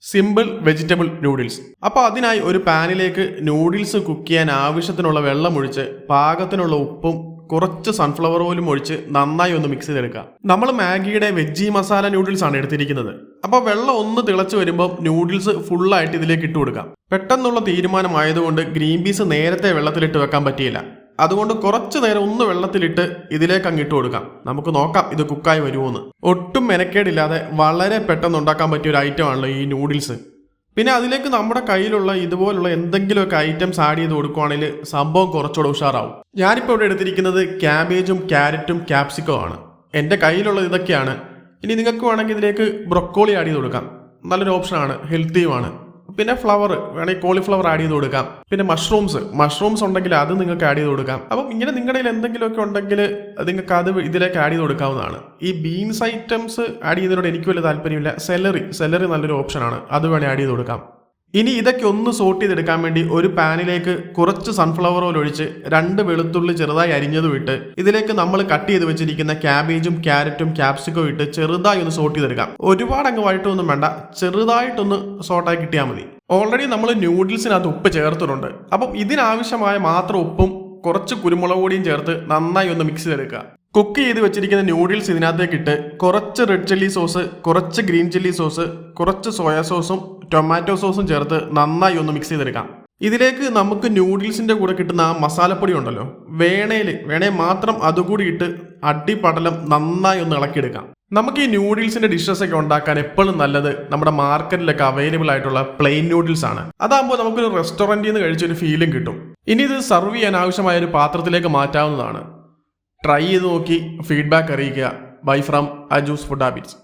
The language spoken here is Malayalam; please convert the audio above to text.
Simple vegetable noodles. അപ്പോൾ അതിനായി ഒരു പാനിലേക്ക് നൂഡിൽസ് കുക്ക് ചെയ്യാൻ ആവശ്യത്തിനുള്ള വെള്ളം ഒഴിച്ച് പാകത്തിനുള്ള ഉപ്പും കുറച്ച് സൺഫ്ലവർ ഓയിലും ഒഴിച്ച് നന്നായി ഒന്ന് മിക്സ് ചെയ്തെടുക്കുക. നമ്മൾ മാഗിയുടെ വെജി മസാല നൂഡിൽസ് ആണ് എടുത്തിരിക്കുന്നത്. അപ്പോൾ വെള്ളം ഒന്ന് തിളച്ച് വരുമ്പോൾ നൂഡിൽസ് ഫുള്ളായിട്ട് ഇതിലേക്ക് ഇട്ട് കൊടുക്കാം. പെട്ടെന്നുള്ള തീരുമാനമായതുകൊണ്ട് ഗ്രീൻ പീസ് നേരത്തെ വെള്ളത്തിലിട്ട് വെക്കാൻ പറ്റിയില്ല. അതുകൊണ്ട് കുറച്ച് നേരം ഒന്ന് വെള്ളത്തിലിട്ട് ഇതിലേക്ക് അങ്ങിട്ട് കൊടുക്കാം. നമുക്ക് നോക്കാം ഇത് കുക്കായി വരുമോന്ന്. ഒട്ടും മെനക്കേടില്ലാതെ വളരെ പെട്ടെന്ന് ഉണ്ടാക്കാൻ പറ്റിയ ഒരു ഐറ്റം ആണല്ലോ ഈ നൂഡിൽസ്. പിന്നെ അതിലേക്ക് നമ്മുടെ കയ്യിലുള്ള ഇതുപോലുള്ള എന്തെങ്കിലുമൊക്കെ ഐറ്റംസ് ആഡ് ചെയ്ത് കൊടുക്കുവാണെങ്കിൽ സംഭവം കുറച്ചുകൂടെ ഉഷാറാവും. ഞാനിപ്പോൾ ഇവിടെ എടുത്തിരിക്കുന്നത് ക്യാബേജും ക്യാരറ്റും ക്യാപ്സിക്കോ ആണ്. എൻ്റെ കയ്യിലുള്ളത് ഇതൊക്കെയാണ്. ഇനി നിങ്ങൾക്ക് വേണമെങ്കിൽ ഇതിലേക്ക് ബ്രൊക്കോളി ആഡ് ചെയ്ത് കൊടുക്കാം. നല്ലൊരു ഓപ്ഷനാണ്, ഹെൽത്തിയുമാണ്. പിന്നെ ഫ്ലവർ വേണമെങ്കിൽ കോളിഫ്ലവർ ആഡ് ചെയ്ത് കൊടുക്കാം. പിന്നെ മഷ്റൂംസ് ഉണ്ടെങ്കിൽ അത് നിങ്ങൾക്ക് ആഡ് ചെയ്ത് കൊടുക്കാം. അപ്പം ഇങ്ങനെ നിങ്ങളുടെ കയ്യിൽ എന്തെങ്കിലുമൊക്കെ ഉണ്ടെങ്കിൽ നിങ്ങൾക്ക് അത് ഇതിലേക്ക് ആഡ് ചെയ്ത് കൊടുക്കാവുന്നതാണ്. ഈ ബീൻസ് ഐറ്റംസ് ആഡ് ചെയ്യുന്നതിനോട് എനിക്ക് വലിയ താല്പര്യമില്ല. സെലറി നല്ലൊരു ഓപ്ഷനാണ്, അത് വേണമെങ്കിൽ ആഡ് ചെയ്ത് കൊടുക്കാം. ഇനി ഇതൊക്കെ ഒന്ന് സോട്ട് ചെയ്തെടുക്കാൻ വേണ്ടി ഒരു പാനിലേക്ക് കുറച്ച് സൺഫ്ലവർ ഓയിൽ ഒഴിച്ച് 2 വെളുത്തുള്ളി ചെറുതായി അരിഞ്ഞതും ഇട്ട് ഇതിലേക്ക് നമ്മൾ കട്ട് ചെയ്ത് വെച്ചിരിക്കുന്ന ക്യാബേജും ക്യാരറ്റും ക്യാപ്സിക്കോ ഇട്ട് ചെറുതായി ഒന്ന് സോട്ട് ചെയ്തെടുക്കാം. ഒരുപാട് അങ്ങ് വഴട്ടൊന്നും വേണ്ട, ചെറുതായിട്ടൊന്ന് സോട്ടായി കിട്ടിയാൽ മതി. ഓൾറെഡി നമ്മൾ നൂഡിൽസിനകത്ത് ഉപ്പ് ചേർത്തിട്ടുണ്ട്. അപ്പം ഇതിനാവശ്യമായ മാത്രം ഉപ്പും കുറച്ച് കുരുമുളക് പൊടിയും ചേർത്ത് നന്നായി ഒന്ന് മിക്സ് ചെയ്തെടുക്കുക. കുക്ക് ചെയ്ത് വെച്ചിരിക്കുന്ന നൂഡിൽസ് ഇതിനകത്തേക്ക് ഇട്ട് കുറച്ച് റെഡ് ചില്ലി സോസ്, കുറച്ച് ഗ്രീൻ ചില്ലി സോസ്, കുറച്ച് സോയാ സോസും ടൊമാറ്റോ സോസും ചേർത്ത് നന്നായി ഒന്ന് മിക്സ് ചെയ്തെടുക്കാം. ഇതിലേക്ക് നമുക്ക് നൂഡിൽസിന്റെ കൂടെ കിട്ടുന്ന ആ മസാലപ്പൊടി ഉണ്ടല്ലോ, വേണേ മാത്രം അതുകൂടി ഇട്ട് അടിപടലം നന്നായി ഒന്ന് ഇളക്കിയെടുക്കാം. നമുക്ക് ഈ നൂഡിൽസിന്റെ ഡിഷസ് ഒക്കെ ഉണ്ടാക്കാൻ എപ്പോഴും നല്ലത് നമ്മുടെ മാർക്കറ്റിലൊക്കെ അവൈലബിൾ ആയിട്ടുള്ള പ്ലെയിൻ നൂഡിൽസ് ആണ്. അതാകുമ്പോൾ നമുക്കൊരു റെസ്റ്റോറൻറ്റിൽ നിന്ന് കഴിച്ചൊരു ഫീലും കിട്ടും. ഇനി ഇത് സർവ് ചെയ്യാൻ ആവശ്യമായ ഒരു പാത്രത്തിലേക്ക് മാറ്റാവുന്നതാണ്. ട്രൈ ചെയ്ത് നോക്കി ഫീഡ്ബാക്ക് അറിയിക്കുക. ബൈ ഫ്രം അജൂസ് ഫുഡ് ഹാബിറ്റ്സ്.